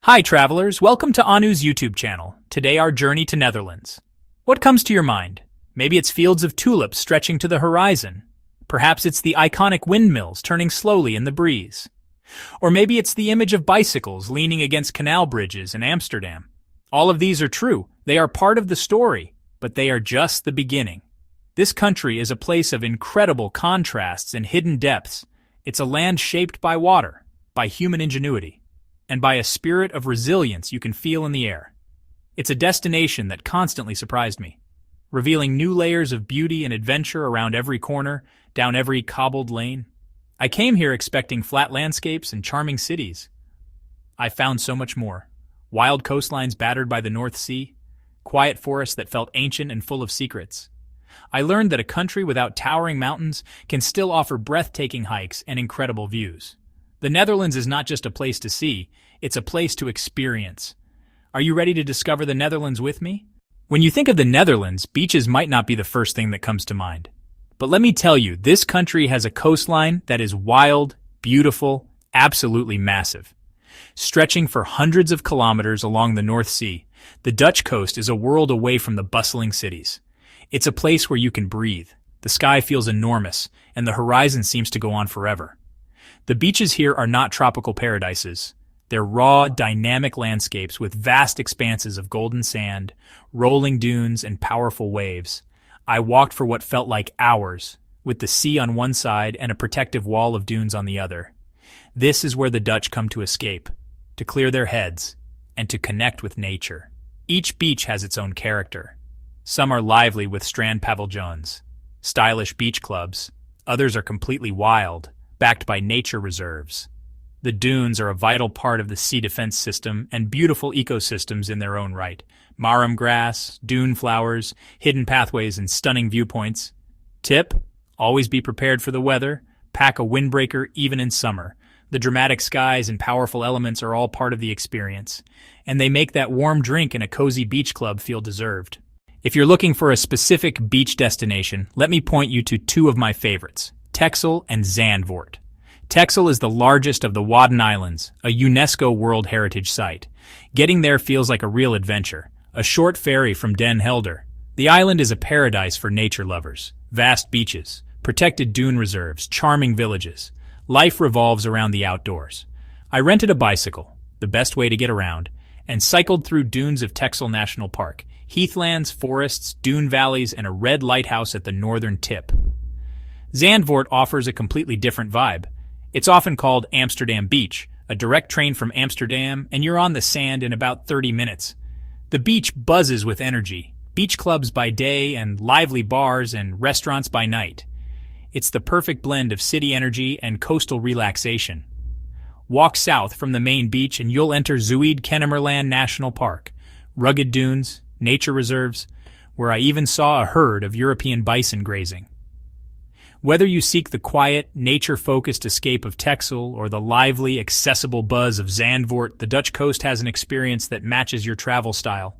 Hi travelers, welcome to Anu's YouTube channel. Today our journey to Netherlands. What comes to your mind? Maybe it's fields of tulips stretching to the horizon. Perhaps it's the iconic windmills turning slowly in the breeze. Or maybe it's the image of bicycles leaning against canal bridges in Amsterdam. All of these are true. They are part of the story, but they are just the beginning. This country is a place of incredible contrasts and hidden depths. It's a land shaped by water, by human ingenuity, and by a spirit of resilience you can feel in the air. It's a destination that constantly surprised me, revealing new layers of beauty and adventure around every corner, down every cobbled lane. I came here expecting flat landscapes and charming cities. I found so much more. Wild coastlines battered by the North Sea, quiet forests that felt ancient and full of secrets. I learned that a country without towering mountains can still offer breathtaking hikes and incredible views. The Netherlands is not just a place to see, it's a place to experience. Are you ready to discover the Netherlands with me? When you think of the Netherlands, beaches might not be the first thing that comes to mind. But let me tell you, this country has a coastline that is wild, beautiful, absolutely massive. Stretching for hundreds of kilometers along the North Sea, the Dutch coast is a world away from the bustling cities. It's a place where you can breathe. The sky feels enormous, and the horizon seems to go on forever. The beaches here are not tropical paradises. They're raw, dynamic landscapes with vast expanses of golden sand, rolling dunes, and powerful waves. I walked for what felt like hours, with the sea on one side and a protective wall of dunes on the other. This is where the Dutch come to escape, to clear their heads, and to connect with nature. Each beach has its own character. Some are lively with strand pavilions, stylish beach clubs. Others are completely wild, backed by nature reserves. The dunes are a vital part of the sea defense system and beautiful ecosystems in their own right. Marram grass, dune flowers, hidden pathways, and stunning viewpoints. Tip: always be prepared for the weather. Pack a windbreaker even in summer. The dramatic skies and powerful elements are all part of the experience, and they make that warm drink in a cozy beach club feel deserved. If you're looking for a specific beach destination, let me point you to two of my favorites: Texel and Zandvoort. Texel is the largest of the Wadden Islands, a UNESCO World Heritage Site. Getting there feels like a real adventure. A short ferry from Den Helder. The island is a paradise for nature lovers. Vast beaches, protected dune reserves, charming villages. Life revolves around the outdoors. I rented a bicycle, the best way to get around, and cycled through dunes of Texel National Park, heathlands, forests, dune valleys, and a red lighthouse at the northern tip. Zandvoort offers a completely different vibe. It's often called Amsterdam Beach, a direct train from Amsterdam, and you're on the sand in about 30 minutes. The beach buzzes with energy, beach clubs by day and lively bars and restaurants by night. It's the perfect blend of city energy and coastal relaxation. Walk south from the main beach and you'll enter Zuid-Kennemerland National Park, rugged dunes, nature reserves, where I even saw a herd of European bison grazing. Whether you seek the quiet, nature-focused escape of Texel or the lively, accessible buzz of Zandvoort, the Dutch coast has an experience that matches your travel style.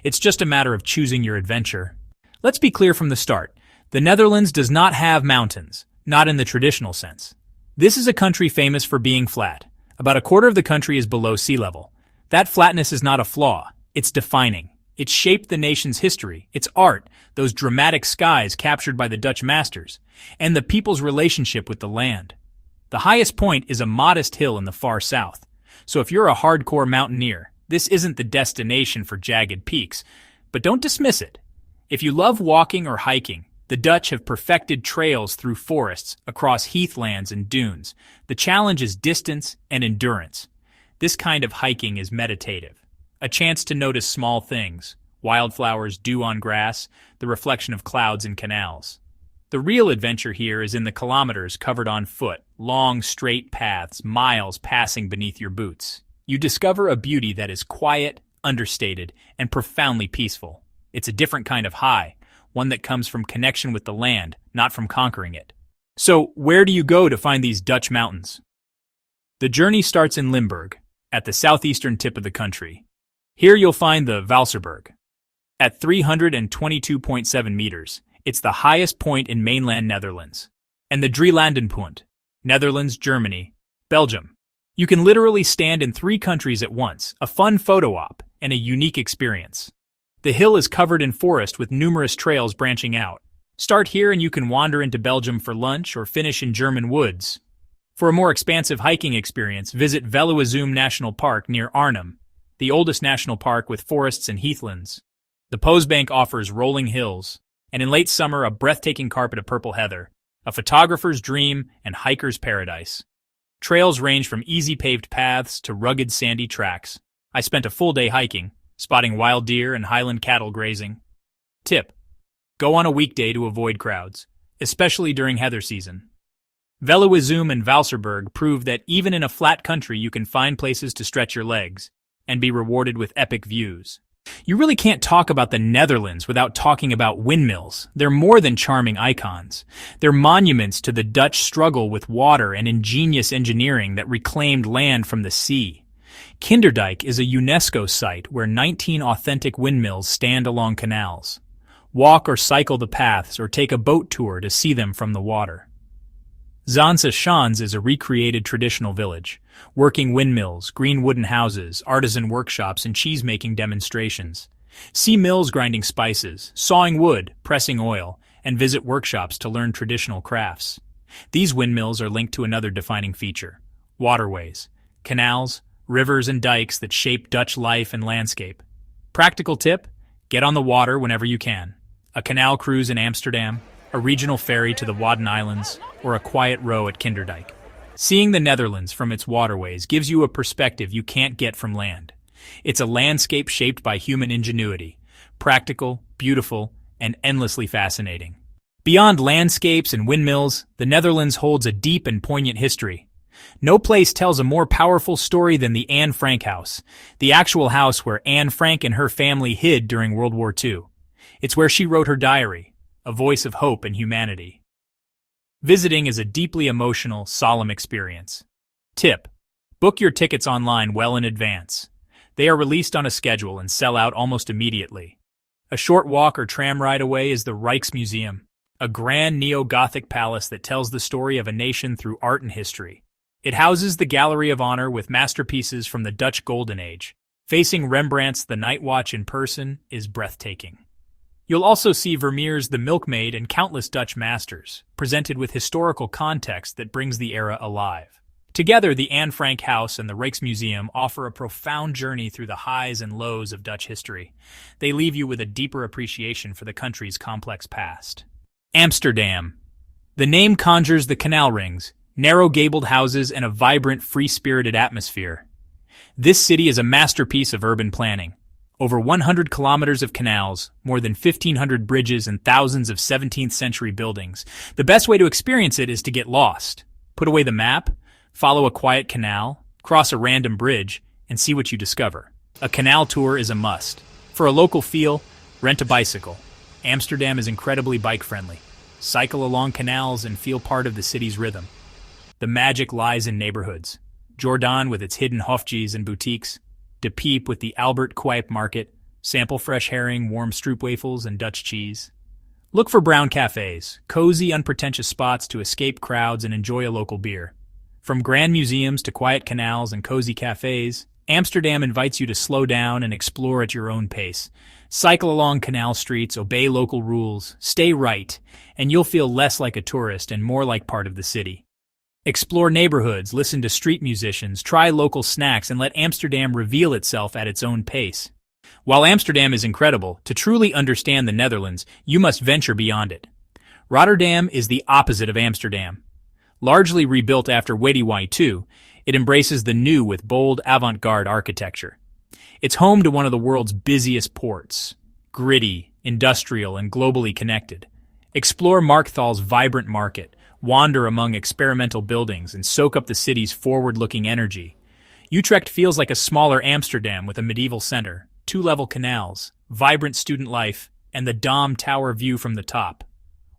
It's just a matter of choosing your adventure. Let's be clear from the start. The Netherlands does not have mountains, not in the traditional sense. This is a country famous for being flat. About a quarter of the country is below sea level. That flatness is not a flaw, it's defining. It shaped the nation's history, its art, those dramatic skies captured by the Dutch masters, and the people's relationship with the land. The highest point is a modest hill in the far south. So if you're a hardcore mountaineer, this isn't the destination for jagged peaks, but don't dismiss it. If you love walking or hiking, the Dutch have perfected trails through forests, across heathlands and dunes. The challenge is distance and endurance. This kind of hiking is meditative. A chance to notice small things: wildflowers, dew on grass, the reflection of clouds in canals. The real adventure here is in the kilometers covered on foot, long, straight paths, miles passing beneath your boots. You discover a beauty that is quiet, understated, and profoundly peaceful. It's a different kind of high, one that comes from connection with the land, not from conquering it. So, where do you go to find these Dutch mountains? The journey starts in Limburg, at the southeastern tip of the country. Here you'll find the Valserberg. At 322.7 meters, it's the highest point in mainland Netherlands. And the Drielandenpunt, Netherlands, Germany, Belgium. You can literally stand in 3 countries at once, a fun photo op, and a unique experience. The hill is covered in forest with numerous trails branching out. Start here and you can wander into Belgium for lunch or finish in German woods. For a more expansive hiking experience, visit Veluwezoom National Park near Arnhem, the oldest national park with forests and heathlands. The Posebank offers rolling hills, and in late summer a breathtaking carpet of purple heather, a photographer's dream and hiker's paradise. Trails range from easy paved paths to rugged sandy tracks. I spent a full day hiking, spotting wild deer and highland cattle grazing. Tip: go on a weekday to avoid crowds, especially during heather season. Veluwezoom and Valserberg prove that even in a flat country you can find places to stretch your legs and be rewarded with epic views. You really can't talk about the Netherlands without talking about windmills. They're more than charming icons. They're monuments to the Dutch struggle with water and ingenious engineering that reclaimed land from the sea. Kinderdijk is a UNESCO site where 19 authentic windmills stand along canals. Walk or cycle the paths or take a boat tour to see them from the water. Zaanse Schans is a recreated traditional village. Working windmills, green wooden houses, artisan workshops, and cheese-making demonstrations. See mills grinding spices, sawing wood, pressing oil, and visit workshops to learn traditional crafts. These windmills are linked to another defining feature: waterways, canals, rivers, and dikes that shape Dutch life and landscape. Practical tip: get on the water whenever you can. A canal cruise in Amsterdam, a regional ferry to the Wadden Islands, or a quiet row at Kinderdijk. Seeing the Netherlands from its waterways gives you a perspective you can't get from land. It's a landscape shaped by human ingenuity, practical, beautiful, and endlessly fascinating. Beyond landscapes and windmills, the Netherlands holds a deep and poignant history. No place tells a more powerful story than the Anne Frank house, the actual house where Anne Frank and her family hid during World War II. It's where she wrote her diary, a voice of hope and humanity. Visiting is a deeply emotional, solemn experience. Tip: book your tickets online well in advance. They are released on a schedule and sell out almost immediately. A short walk or tram ride away is the Rijksmuseum, a grand neo-Gothic palace that tells the story of a nation through art and history. It houses the Gallery of Honor with masterpieces from the Dutch Golden Age. Facing Rembrandt's The Night Watch in person is breathtaking. You'll also see Vermeer's The Milkmaid and countless Dutch masters, presented with historical context that brings the era alive. Together, the Anne Frank House and the Rijksmuseum offer a profound journey through the highs and lows of Dutch history. They leave you with a deeper appreciation for the country's complex past. Amsterdam. The name conjures the canal rings, narrow gabled houses, and a vibrant, free-spirited atmosphere. This city is a masterpiece of urban planning. Over 100 kilometers of canals, more than 1,500 bridges, and thousands of 17th-century buildings. The best way to experience it is to get lost. Put away the map, follow a quiet canal, cross a random bridge, and see what you discover. A canal tour is a must. For a local feel, rent a bicycle. Amsterdam is incredibly bike-friendly. Cycle along canals and feel part of the city's rhythm. The magic lies in neighborhoods. Jordan with its hidden hofjes and boutiques, De Piep with the Albert Kuip market, sample fresh herring, warm stroopwafels, and Dutch cheese. Look for brown cafes, cozy, unpretentious spots to escape crowds and enjoy a local beer. From grand museums to quiet canals and cozy cafes, Amsterdam invites you to slow down and explore at your own pace. Cycle along canal streets, obey local rules, stay right, and you'll feel less like a tourist and more like part of the city. Explore neighborhoods, listen to street musicians, try local snacks, and let Amsterdam reveal itself at its own pace. While Amsterdam is incredible, to truly understand the Netherlands, you must venture beyond it. Rotterdam is the opposite of Amsterdam. Largely rebuilt after Windmills II, it embraces the new with bold avant-garde architecture. It's home to one of the world's busiest ports, gritty, industrial, and globally connected. Explore Markthal's vibrant market, wander among experimental buildings, and soak up the city's forward-looking energy. Utrecht feels like a smaller Amsterdam with a medieval center, 2-level canals, vibrant student life, and the Dom Tower view from the top.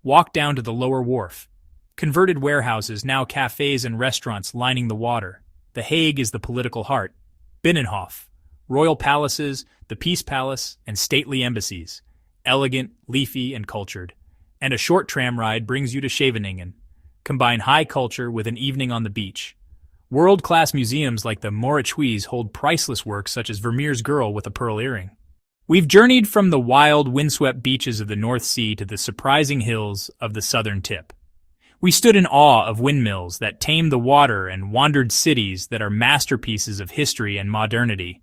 Walk down to the lower wharf. Converted warehouses, now cafes and restaurants lining the water. The Hague is the political heart. Binnenhof, royal palaces, the Peace Palace, and stately embassies. Elegant, leafy, and cultured. And a short tram ride brings you to Scheveningen. Combine high culture with an evening on the beach. World-class museums like the Mauritshuis hold priceless works such as Vermeer's Girl with a Pearl Earring. We've journeyed from the wild, windswept beaches of the North Sea to the surprising hills of the southern tip. We stood in awe of windmills that tame the water and wandered cities that are masterpieces of history and modernity.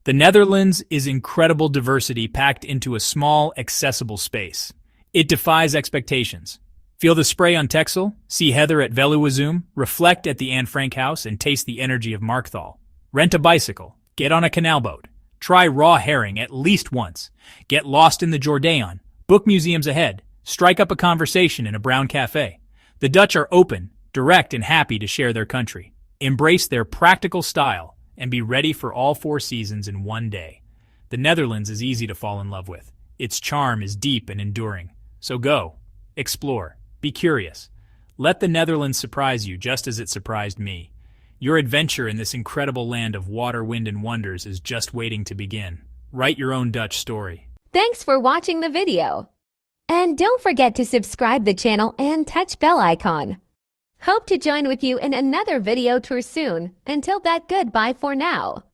The Netherlands is incredible diversity packed into a small, accessible space. It defies expectations. Feel the spray on Texel, see Heather at Veluwezoom, reflect at the Anne Frank House, and taste the energy of Markthal. Rent a bicycle, get on a canal boat, try raw herring at least once, get lost in the Jordaan, book museums ahead, strike up a conversation in a brown cafe. The Dutch are open, direct, and happy to share their country. Embrace their practical style and be ready for all 4 seasons in one day. The Netherlands is easy to fall in love with. Its charm is deep and enduring. So go, explore, be curious. Let the Netherlands surprise you just as it surprised me. Your adventure in this incredible land of water, wind, and wonders is just waiting to begin. Write your own Dutch story. Thanks for watching the video. And don't forget to subscribe the channel and touch bell icon. Hope to join with you in another video tour soon. Until that, goodbye for now.